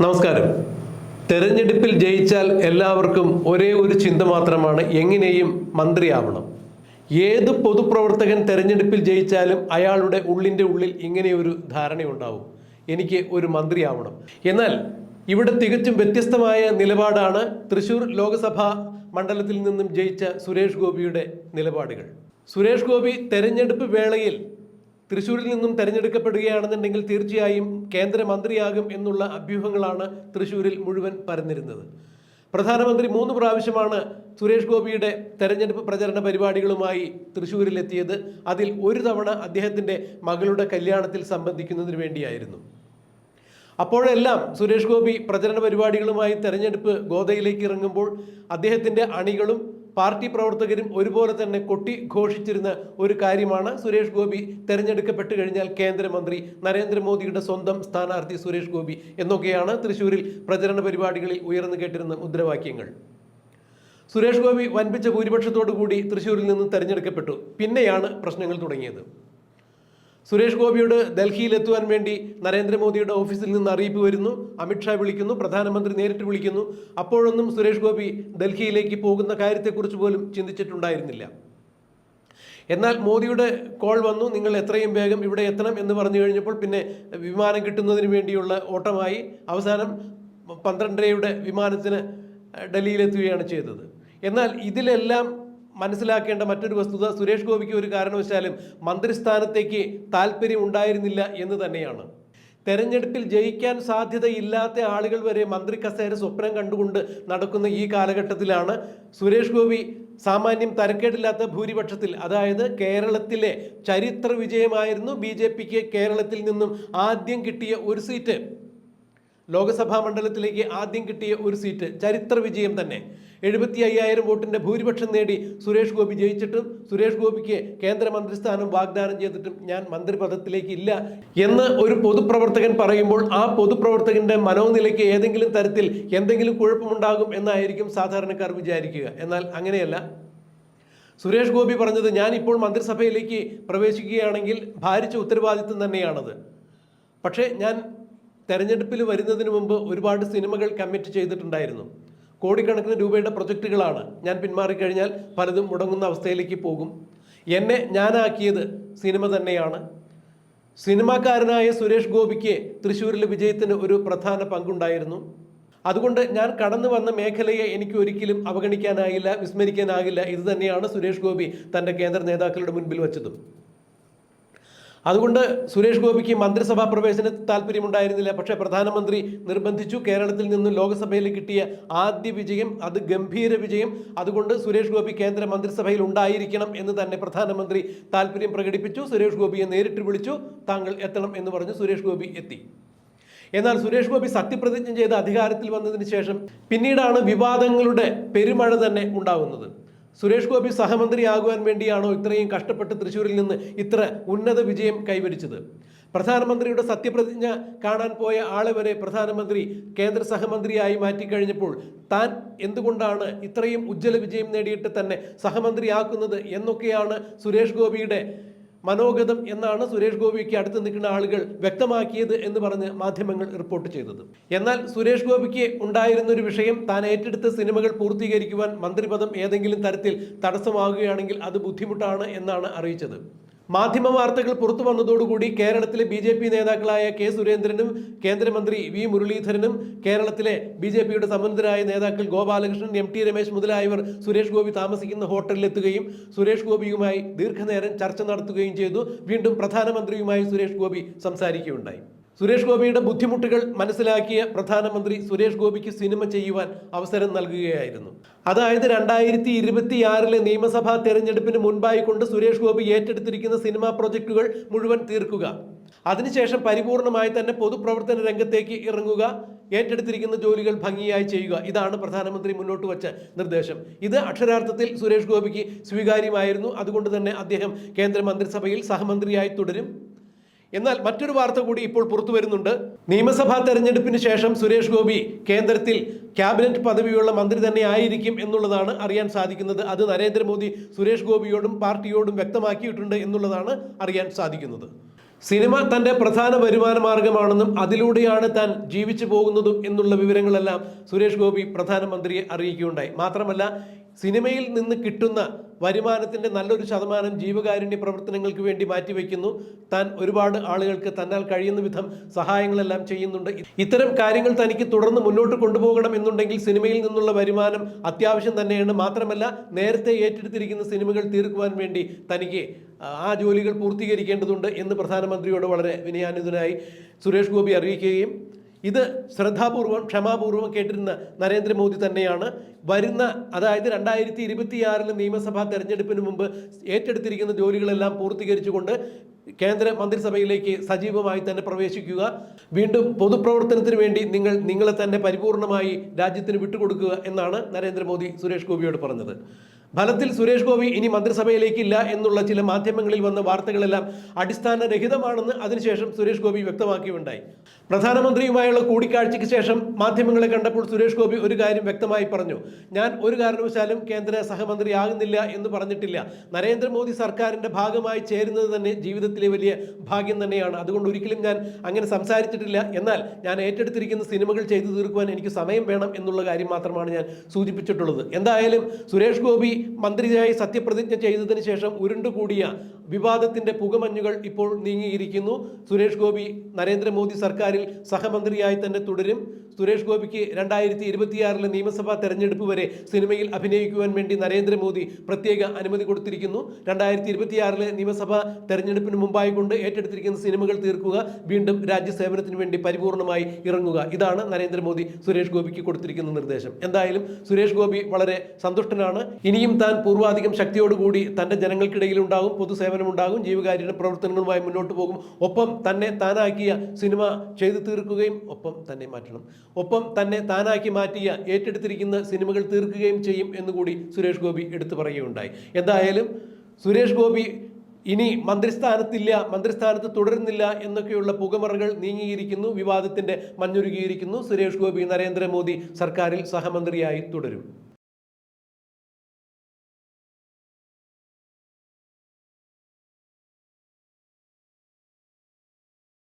നമസ്കാരം. തെരഞ്ഞെടുപ്പിൽ ജയിച്ചാൽ എല്ലാവർക്കും ഒരേ ഒരു ചിന്ത മാത്രമാണ്, എങ്ങനെയും മന്ത്രിയാവണം. ഏത് പൊതുപ്രവർത്തകൻ തെരഞ്ഞെടുപ്പിൽ ജയിച്ചാലും അയാളുടെ ഉള്ളിൻ്റെ ഉള്ളിൽ ഇങ്ങനെയൊരു ധാരണയുണ്ടാവും, എനിക്ക് ഒരു മന്ത്രിയാവണം. എന്നാൽ ഇവിടെ തികച്ചും വ്യത്യസ്തമായ നിലപാടാണ് തൃശ്ശൂർ ലോക്സഭാ മണ്ഡലത്തിൽ നിന്നും ജയിച്ച സുരേഷ് ഗോപിയുടെ നിലപാടുകൾ. സുരേഷ് ഗോപി തെരഞ്ഞെടുപ്പ് വേളയിൽ തൃശ്ശൂരിൽ നിന്നും തെരഞ്ഞെടുക്കപ്പെടുകയാണെന്നുണ്ടെങ്കിൽ തീർച്ചയായും കേന്ദ്രമന്ത്രിയാകും എന്നുള്ള അഭ്യൂഹങ്ങളാണ് തൃശ്ശൂരിൽ മുഴുവൻ പരന്നിരുന്നത്. പ്രധാനമന്ത്രി 3 പ്രാവശ്യമാണ് സുരേഷ് ഗോപിയുടെ തെരഞ്ഞെടുപ്പ് പ്രചരണ പരിപാടികളുമായി തൃശ്ശൂരിലെത്തിയത്. അതിൽ ഒരു തവണ അദ്ദേഹത്തിൻ്റെ മകളുടെ കല്യാണത്തിൽ സംബന്ധിക്കുന്നതിന് വേണ്ടിയായിരുന്നു. അപ്പോഴെല്ലാം സുരേഷ് ഗോപി പ്രചരണ പരിപാടികളുമായി തെരഞ്ഞെടുപ്പ് ഗോദയിലേക്ക് ഇറങ്ങുമ്പോൾ അദ്ദേഹത്തിൻ്റെ അണികളും പാർട്ടി പ്രവർത്തകരും ഒരുപോലെ തന്നെ കൊട്ടി ഘോഷിച്ചിരുന്ന ഒരു കാര്യമാണ്, സുരേഷ് ഗോപി തെരഞ്ഞെടുക്കപ്പെട്ട് കഴിഞ്ഞാൽ കേന്ദ്രമന്ത്രി, നരേന്ദ്രമോദിയുടെ സ്വന്തം സ്ഥാനാർത്ഥി സുരേഷ് ഗോപി എന്നൊക്കെയാണ് തൃശ്ശൂരിൽ പ്രചരണ പരിപാടികളിൽ ഉയർന്നു കേട്ടിരുന്ന മുദ്രാവാക്യങ്ങൾ. സുരേഷ് ഗോപി വൻപിച്ച ഭൂരിപക്ഷത്തോടു കൂടി തൃശ്ശൂരിൽ നിന്ന് തെരഞ്ഞെടുക്കപ്പെട്ടു. പിന്നെയാണ് പ്രശ്നങ്ങൾ തുടങ്ങിയത്. സുരേഷ് ഗോപിയോട് ഡൽഹിയിലെത്തുവാൻ വേണ്ടി നരേന്ദ്രമോദിയുടെ ഓഫീസിൽ നിന്ന് അറിയിപ്പ് വരുന്നു, അമിത്ഷാ വിളിക്കുന്നു, പ്രധാനമന്ത്രി നേരിട്ട് വിളിക്കുന്നു. അപ്പോഴൊന്നും സുരേഷ് ഗോപി ഡൽഹിയിലേക്ക് പോകുന്ന കാര്യത്തെക്കുറിച്ച് പോലും ചിന്തിച്ചിട്ടുണ്ടായിരുന്നില്ല. എന്നാൽ മോദിയുടെ കോൾ വന്നു, നിങ്ങൾ എത്രയും വേഗം ഇവിടെ എത്തണം എന്ന് പറഞ്ഞു കഴിഞ്ഞപ്പോൾ പിന്നെ വിമാനം കിട്ടുന്നതിന് വേണ്ടിയുള്ള ഓട്ടമായി. അവസാനം 12:30 വിമാനത്തിന് ഡൽഹിയിലെത്തുകയാണ് ചെയ്തത്. എന്നാൽ ഇതിലെല്ലാം മനസ്സിലാക്കേണ്ട മറ്റൊരു വസ്തുത, സുരേഷ് ഗോപിക്ക് ഒരു കാരണവശാലും മന്ത്രിസ്ഥാനത്തേക്ക് താല്പര്യം ഉണ്ടായിരുന്നില്ല എന്ന് തന്നെയാണ്. തെരഞ്ഞെടുപ്പിൽ ജയിക്കാൻ സാധ്യതയില്ലാത്ത ആളുകൾ വരെ മന്ത്രി കസേര സ്വപ്നം കണ്ടുകൊണ്ട് നടക്കുന്ന ഈ കാലഘട്ടത്തിലാണ് സുരേഷ് ഗോപി സാമാന്യം തരക്കേടില്ലാത്ത ഭൂരിപക്ഷത്തിൽ, അതായത് കേരളത്തിലെ ചരിത്ര വിജയമായിരുന്നു BJPക്ക് കേരളത്തിൽ നിന്നും ആദ്യം കിട്ടിയ ഒരു സീറ്റ്, ലോക്സഭാ മണ്ഡലത്തിലേക്ക് ആദ്യം കിട്ടിയ ഒരു സീറ്റ്, ചരിത്ര വിജയം തന്നെ. 75,000 വോട്ടിൻ്റെ ഭൂരിപക്ഷം നേടി സുരേഷ് ഗോപി ജയിച്ചിട്ടും സുരേഷ് ഗോപിക്ക് കേന്ദ്രമന്ത്രിസ്ഥാനം വാഗ്ദാനം ചെയ്തിട്ടും ഞാൻ മന്ത്രിപദത്തിലേക്ക് ഇല്ല എന്ന് ഒരു പൊതുപ്രവർത്തകൻ പറയുമ്പോൾ ആ പൊതുപ്രവർത്തകൻ്റെ മനോനിലയ്ക്ക് ഏതെങ്കിലും തരത്തിൽ എന്തെങ്കിലും കുഴപ്പമുണ്ടാകും എന്നായിരിക്കും സാധാരണക്കാർ വിചാരിക്കുക. എന്നാൽ അങ്ങനെയല്ല. സുരേഷ് ഗോപി പറഞ്ഞത്, ഞാനിപ്പോൾ മന്ത്രിസഭയിലേക്ക് പ്രവേശിക്കുകയാണെങ്കിൽ ഭാരിച്ച ഉത്തരവാദിത്വം തന്നെയാണത്. പക്ഷേ ഞാൻ തെരഞ്ഞെടുപ്പിൽ വരുന്നതിന് മുമ്പ് ഒരുപാട് സിനിമകൾ കമ്മിറ്റ് ചെയ്തിട്ടുണ്ടായിരുന്നു. കോടിക്കണക്കിന് രൂപയുടെ പ്രൊജക്റ്റുകളാണ്. ഞാൻ പിന്മാറിക്കഴിഞ്ഞാൽ പലതും മുടങ്ങുന്ന അവസ്ഥയിലേക്ക് പോകും. എന്നെ ഞാനാക്കിയത് സിനിമ തന്നെയാണ്. സിനിമാക്കാരനായ സുരേഷ് ഗോപിക്ക് തൃശ്ശൂരിലെ വിജയത്തിന് ഒരു പ്രധാന പങ്കുണ്ടായിരുന്നു. അതുകൊണ്ട് ഞാൻ കടന്നു വന്ന മേഖലയെ എനിക്ക് ഒരിക്കലും അവഗണിക്കാനാകില്ല, വിസ്മരിക്കാനാകില്ല. ഇത് തന്നെയാണ് സുരേഷ് ഗോപി തൻ്റെ കേന്ദ്ര നേതാക്കളുടെ മുൻപിൽ വച്ചതും. അതുകൊണ്ട് സുരേഷ് ഗോപിക്ക് മന്ത്രിസഭാ പ്രവേശനത്തിൽ താല്പര്യമുണ്ടായിരുന്നില്ല. പക്ഷേ പ്രധാനമന്ത്രി നിർബന്ധിച്ചു. കേരളത്തിൽ നിന്ന് ലോക്സഭയിൽ കിട്ടിയ ആദ്യ വിജയം, അത് ഗംഭീര വിജയം. അതുകൊണ്ട് സുരേഷ് ഗോപി കേന്ദ്ര മന്ത്രിസഭയിൽ ഉണ്ടായിരിക്കണം എന്ന് തന്നെ പ്രധാനമന്ത്രി താല്പര്യം പ്രകടിപ്പിച്ചു. സുരേഷ് ഗോപിയെ നേരിട്ട് വിളിച്ചു, താങ്കൾ എത്തണം എന്ന് പറഞ്ഞു. സുരേഷ് ഗോപി എത്തി. എന്നാൽ സുരേഷ് ഗോപി സത്യപ്രതിജ്ഞ ചെയ്ത് അധികാരത്തിൽ വന്നതിന് ശേഷം പിന്നീടാണ് വിവാദങ്ങളുടെ പെരുമഴ തന്നെ ഉണ്ടാകുന്നത്. സുരേഷ് ഗോപി സഹമന്ത്രിയാകുവാൻ വേണ്ടിയാണോ ഇത്രയും കഷ്ടപ്പെട്ട് തൃശ്ശൂരിൽ നിന്ന് ഇത്ര ഉന്നത വിജയം കൈവരിച്ചത്? പ്രധാനമന്ത്രിയുടെ സത്യപ്രതിജ്ഞ കാണാൻ പോയ ആളെ വരെ പ്രധാനമന്ത്രി കേന്ദ്ര സഹമന്ത്രിയായി മാറ്റിക്കഴിഞ്ഞപ്പോൾ താൻ എന്തുകൊണ്ടാണ് ഇത്രയും ഉജ്ജ്വല വിജയം നേടിയിട്ട് തന്നെ സഹമന്ത്രിയാക്കുന്നത് എന്നൊക്കെയാണ് സുരേഷ് ഗോപിയുടെ മനോഗതം എന്നാണ് സുരേഷ് ഗോപിക്ക് അടുത്ത് നിൽക്കുന്ന ആളുകൾ വ്യക്തമാക്കിയത് എന്ന് പറഞ്ഞ് മാധ്യമങ്ങൾ റിപ്പോർട്ട് ചെയ്തത്. എന്നാൽ സുരേഷ് ഗോപിക്ക് ഉണ്ടായിരുന്നൊരു വിഷയം, താൻ ഏറ്റെടുത്ത സിനിമകൾ പൂർത്തീകരിക്കുവാൻ മന്ത്രിപദം ഏതെങ്കിലും തരത്തിൽ തടസ്സമാകുകയാണെങ്കിൽ അത് ബുദ്ധിമുട്ടാണ് എന്നാണ് അറിയിച്ചത്. മാധ്യമ വാർത്തകൾ പുറത്തു വന്നതോടുകൂടി കേരളത്തിലെ BJP നേതാക്കളായ K. സുരേന്ദ്രനും കേന്ദ്രമന്ത്രി V. മുരളീധരനും കേരളത്തിലെ BJPയുടെ സമ്മതരായ നേതാക്കൾ ഗോപാലകൃഷ്ണൻ, MT രമേശ് മുതലായവർ സുരേഷ് ഗോപി താമസിക്കുന്ന ഹോട്ടലിലെത്തുകയും സുരേഷ് ഗോപിയുമായി ദീർഘനേരം ചർച്ച നടത്തുകയും ചെയ്തു. വീണ്ടും പ്രധാനമന്ത്രിയുമായി സുരേഷ് ഗോപി സംസാരിക്കുകയുണ്ടായി. സുരേഷ് ഗോപിയുടെ ബുദ്ധിമുട്ടുകൾ മനസ്സിലാക്കിയ പ്രധാനമന്ത്രി സുരേഷ് ഗോപിക്ക് സിനിമ ചെയ്യുവാൻ അവസരം നൽകുകയായിരുന്നു. അതായത് 2026 നിയമസഭാ തെരഞ്ഞെടുപ്പിന് മുൻപായി കൊണ്ട് സുരേഷ് ഗോപി ഏറ്റെടുത്തിരിക്കുന്ന സിനിമാ പ്രൊജക്ടുകൾ മുഴുവൻ തീർക്കുക. അതിനുശേഷം പരിപൂർണമായി തന്നെ പൊതുപ്രവർത്തന രംഗത്തേക്ക് ഇറങ്ങുക, ഏറ്റെടുത്തിരിക്കുന്ന ജോലികൾ ഭംഗിയായി ചെയ്യുക. ഇതാണ് പ്രധാനമന്ത്രി മുന്നോട്ട് വച്ച നിർദ്ദേശം. ഇത് അക്ഷരാർത്ഥത്തിൽ സുരേഷ് ഗോപിക്ക് സ്വീകാര്യമായിരുന്നു. അതുകൊണ്ട് തന്നെ അദ്ദേഹം കേന്ദ്രമന്ത്രിസഭയിൽ സഹമന്ത്രിയായി തുടരും. എന്നാൽ മറ്റൊരു വാർത്ത കൂടി ഇപ്പോൾ പുറത്തു വരുന്നുണ്ട്. നിയമസഭാ തെരഞ്ഞെടുപ്പിന് ശേഷം സുരേഷ് ഗോപി കേന്ദ്രത്തിൽ ക്യാബിനറ്റ് പദവിയുള്ള മന്ത്രി തന്നെ ആയിരിക്കും എന്നുള്ളതാണ് അറിയാൻ സാധിക്കുന്നത്. അത് നരേന്ദ്രമോദി സുരേഷ് ഗോപിയോടും പാർട്ടിയോടും വ്യക്തമാക്കിയിട്ടുണ്ട് എന്നുള്ളതാണ് അറിയാൻ സാധിക്കുന്നത്. സിനിമ തൻ്റെ പ്രധാന വരുമാന മാർഗമാണെന്നും അതിലൂടെയാണ് താൻ ജീവിച്ചു പോകുന്നതും എന്നുള്ള വിവരങ്ങളെല്ലാം സുരേഷ് ഗോപി പ്രധാനമന്ത്രിയെ അറിയിക്കുകയുണ്ടായി. മാത്രമല്ല, സിനിമയിൽ നിന്ന് കിട്ടുന്ന വരുമാനത്തിൻ്റെ നല്ലൊരു ശതമാനം ജീവകാരുണ്യ പ്രവർത്തനങ്ങൾക്ക് വേണ്ടി മാറ്റിവെക്കുന്നു. താൻ ഒരുപാട് ആളുകൾക്ക് തന്നാൽ കഴിയുന്ന വിധം സഹായങ്ങളെല്ലാം ചെയ്യുന്നുണ്ട്. ഇത്തരം കാര്യങ്ങൾ തനിക്ക് തുടർന്ന് മുന്നോട്ട് കൊണ്ടുപോകണം എന്നുണ്ടെങ്കിൽ സിനിമയിൽ നിന്നുള്ള വരുമാനം അത്യാവശ്യം തന്നെയാണ്. മാത്രമല്ല, നേരത്തെ ഏറ്റെടുത്തിരിക്കുന്ന സിനിമകൾ തീർക്കുവാൻ വേണ്ടി തനിക്ക് ആ ജോലികൾ പൂർത്തീകരിക്കേണ്ടതുണ്ട് എന്ന് പ്രധാനമന്ത്രിയോട് വളരെ വിനയാന്വിതനായി സുരേഷ് ഗോപി അറിയിക്കുകയും ഇത് ശ്രദ്ധാപൂർവം ക്ഷമാപൂർവം കേട്ടിരുന്ന നരേന്ദ്രമോദി തന്നെയാണ് വരുന്ന, അതായത് 2026 നിയമസഭാ തെരഞ്ഞെടുപ്പിന് മുമ്പ് ഏറ്റെടുത്തിരിക്കുന്ന ജോലികളെല്ലാം പൂർത്തീകരിച്ചുകൊണ്ട് കേന്ദ്ര മന്ത്രിസഭയിലേക്ക് സജീവമായി തന്നെ പ്രവേശിക്കുക. വീണ്ടും പൊതുപ്രവർത്തനത്തിന് വേണ്ടി നിങ്ങളെ തന്നെ പരിപൂർണമായി രാജ്യത്തിന് വിട്ടുകൊടുക്കുക എന്നാണ് നരേന്ദ്രമോദി സുരേഷ് ഗോപിയോട് പറഞ്ഞത്. ഫലത്തിൽ സുരേഷ് ഗോപി ഇനി മന്ത്രിസഭയിലേക്കില്ല എന്നുള്ള ചില മാധ്യമങ്ങളിൽ വന്ന വാർത്തകളെല്ലാം അടിസ്ഥാനരഹിതമാണെന്ന് അതിനുശേഷം സുരേഷ് ഗോപി വ്യക്തമാക്കിയുണ്ടായി. പ്രധാനമന്ത്രിയുമായുള്ള കൂടിക്കാഴ്ചയ്ക്ക് ശേഷം മാധ്യമങ്ങളെ കണ്ടപ്പോൾ സുരേഷ് ഗോപി ഒരു കാര്യം വ്യക്തമായി പറഞ്ഞു. ഞാൻ ഒരു കാരണവശാലും കേന്ദ്ര സഹമന്ത്രിയാകുന്നില്ല എന്ന് പറഞ്ഞിട്ടില്ല. നരേന്ദ്രമോദി സർക്കാരിൻ്റെ ഭാഗമായി ചേരുന്നത് തന്നെ ജീവിതത്തിലെ വലിയ ഭാഗ്യം തന്നെയാണ്. അതുകൊണ്ട് ഒരിക്കലും ഞാൻ അങ്ങനെ സംസാരിച്ചിട്ടില്ല. എന്നാൽ ഞാൻ ഏറ്റെടുത്തിരിക്കുന്ന സിനിമകൾ ചെയ്തു തീർക്കുവാൻ എനിക്ക് സമയം വേണം എന്നുള്ള കാര്യം മാത്രമാണ് ഞാൻ സൂചിപ്പിച്ചിട്ടുള്ളത്. എന്തായാലും സുരേഷ് ഗോപി മന്ത്രിയായി സത്യപ്രതിജ്ഞ ചെയ്തതിന് ശേഷം ഉരുണ്ടുകൂടിയ വിവാദത്തിന്റെ പുകമഞ്ഞുകൾ ഇപ്പോൾ നീങ്ങിയിരിക്കുന്നു. സുരേഷ് ഗോപി നരേന്ദ്രമോദി സർക്കാരിൽ സഹമന്ത്രിയായി തന്നെ തുടരും. സുരേഷ് ഗോപിക്ക് 2026 നിയമസഭാ തെരഞ്ഞെടുപ്പ് വരെ സിനിമയിൽ അഭിനയിക്കുവാൻ വേണ്ടി നരേന്ദ്രമോദി പ്രത്യേക അനുമതി കൊടുത്തിരിക്കുന്നു. 2026 നിയമസഭാ തെരഞ്ഞെടുപ്പിന് മുമ്പായിക്കൊണ്ട് ഏറ്റെടുത്തിരിക്കുന്ന സിനിമകൾ തീർക്കുക, വീണ്ടും രാജ്യസേവനത്തിന് വേണ്ടി പരിപൂർണമായി ഇറങ്ങുക. ഇതാണ് നരേന്ദ്രമോദി സുരേഷ് ഗോപിക്ക് കൊടുത്തിരിക്കുന്ന നിർദ്ദേശം. എന്തായാലും സുരേഷ് ഗോപി വളരെ സന്തുഷ്ടനാണ്. ഇനിയും താൻ പൂർവാധികം ശക്തിയോടുകൂടി തൻ്റെ ജനങ്ങൾക്കിടയിൽ ഉണ്ടാകും, പൊതുസേവനം ഉണ്ടാകും, ജീവകാരുണ്യ പ്രവർത്തനങ്ങളുമായി മുന്നോട്ട് പോകും. ഒപ്പം തന്നെ താനാക്കിയ സിനിമ ചെയ്തു തീർക്കുകയും ഒപ്പം തന്നെ താനാക്കി മാറ്റിയ ഏറ്റെടുത്തിരിക്കുന്ന സിനിമകൾ തീർക്കുകയും ചെയ്യും എന്നുകൂടി സുരേഷ് ഗോപി എടുത്തു പറയുകയുണ്ടായി. എന്തായാലും സുരേഷ് ഗോപി ഇനി മന്ത്രിസ്ഥാനത്ത് തുടരുന്നില്ല എന്നൊക്കെയുള്ള പുകമറകൾ നീങ്ങിയിരിക്കുന്നു. വിവാദത്തിന്റെ മഞ്ഞുരുകിയിരിക്കുന്നു. സുരേഷ് ഗോപി നരേന്ദ്രമോദി സർക്കാരിൽ സഹമന്ത്രിയായി തുടരും.